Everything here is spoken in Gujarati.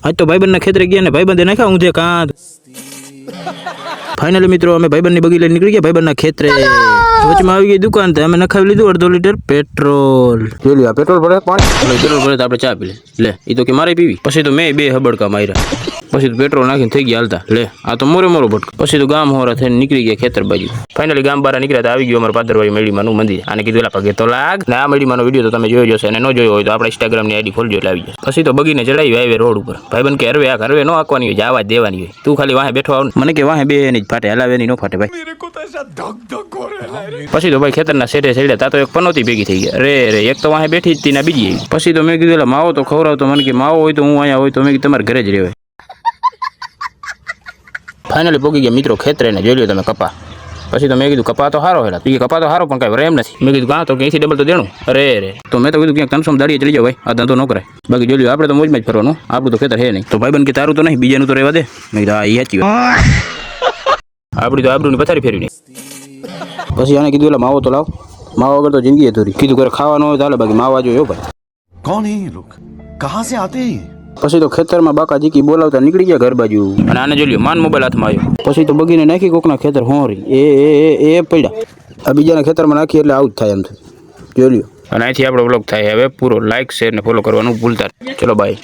આજ તો ભાઈબંધના ખેતરે ગયા ને ભાઈબંધે નાખ્યા ઊંધે કાંદ. ફાઇનલી મિત્રો અમે ભાઈબંધની બગી લઈને નીકળી ગયા ભાઈબંધના ખેતરે. વચમાં આવી ગઈ દુકાન તે અમે નખાવી લીધું 1.5 લીટર પેટ્રોલ. જોઈ લ્યો પેટ્રોલ ભરે પાણી પેટ્રોલ ભરે તો આપણે ચા પી લે એ તો કે મારે પીવી. પછી તો મેં 2 હબડકા માર્યા. પછી તો પેટ્રોલ નાખીને થઈ ગયા હાલતા. લે આ તો મોરો ભટકો. પછી તો ગામ હોરા થઈને નીકળી ગયા ખેતર બાજુ. ફાઇનલી ગામ બહાર નીકળ્યા તો આવી ગયું અમારા પાદરવાડી મેળીમાંનું મંદિર. આને કીધું એલા પગે તો લાગ ને આ મેળીમાંનો વિડીયો તો તમે જોયો જશે અને ન જોયો હોય તો આપણા ઇન્સ્ટાગ્રામની આઈડી ખોલજો એટલે આવી જાય. પછી તો બગીને ચડાવી હાઈવે રોડ ઉપર. ભાઈબંધ કે હરવે ન આંકવાની હોય જવા જ દેવાની હોય. તું ખાલી વાહે બેઠો આવ. મને કે વાહે બે એની જ ફાટે હલાવે એની ન ફાટે ભાઈ. પછી તો ભાઈ ખેતરના શેઠે ચડ્યા તા તો એક પનોતી ભેગી થઈ ગયા. રે એક તો વાહે બેઠી જ તી ના બીજી આવી. પછી તો મેં કીધું માવો તો ખવડાવતો. મને કે માવો હોય તો હું અહીંયા હોય તો મેં તમારે ઘરે જ રહેવાય. ફાઇનલી પોગી ગયા મિત્રો ખેતરે ને જોઈ લો તમે કપા. પછી તો મેં કીધું કપા તો સારો હેલા. એ કપા તો સારો પણ કાંઈ રેમ નથી. મેં કીધું કાં તો ક્યાંથી ડબલ તો દેણું. અરે તો મેં તો કીધું ક્યાંક 300 દાડીએ ચડી જાવ ભાઈ આ ધંધો ન કરાય. બાકી જોઈ લો આપણે તો મોજમાં જ ફરવાનું. આપણું તો ખેતર હે નહીં. તો ભાઈબંધ કે તારું તો નહીં બીજાનું તો રહેવા દે. મેં કીધું હા એ સાચી વાત. આપણી તો આબરૂની પથારી ફેરવી નહીં. પછી આને કીધું એટલે માવો તો લાવ. માવા વગર તો જિંદગી અધૂરી. કીધું ઘરે ખાવા ન હોય તો હાલે બાકી માવા જોયો ભાઈ. કોણ હે ये लोग कहां से आते हैं? પછી તો ખેતરમાં બાકા જીકી બોલાવતા નીકળી ગયા ઘર બાજુ. અને આને જોઈ લ્યો માન મોબાઈલ હાથમાં આવ્યો. પછી તો બગીને નાખી કોકના ખેતર હોરી એ પડ્યા. આ બીજાના ખેતરમાં નાખી એટલે આવું જ થાય એમ જોઈ લ્યો. અને અહીંથી આપણો બ્લોગ થાય હવે પૂરો. લાઈક શેર ને ફોલો કરવાનું ભૂલતા. ચલો બાય.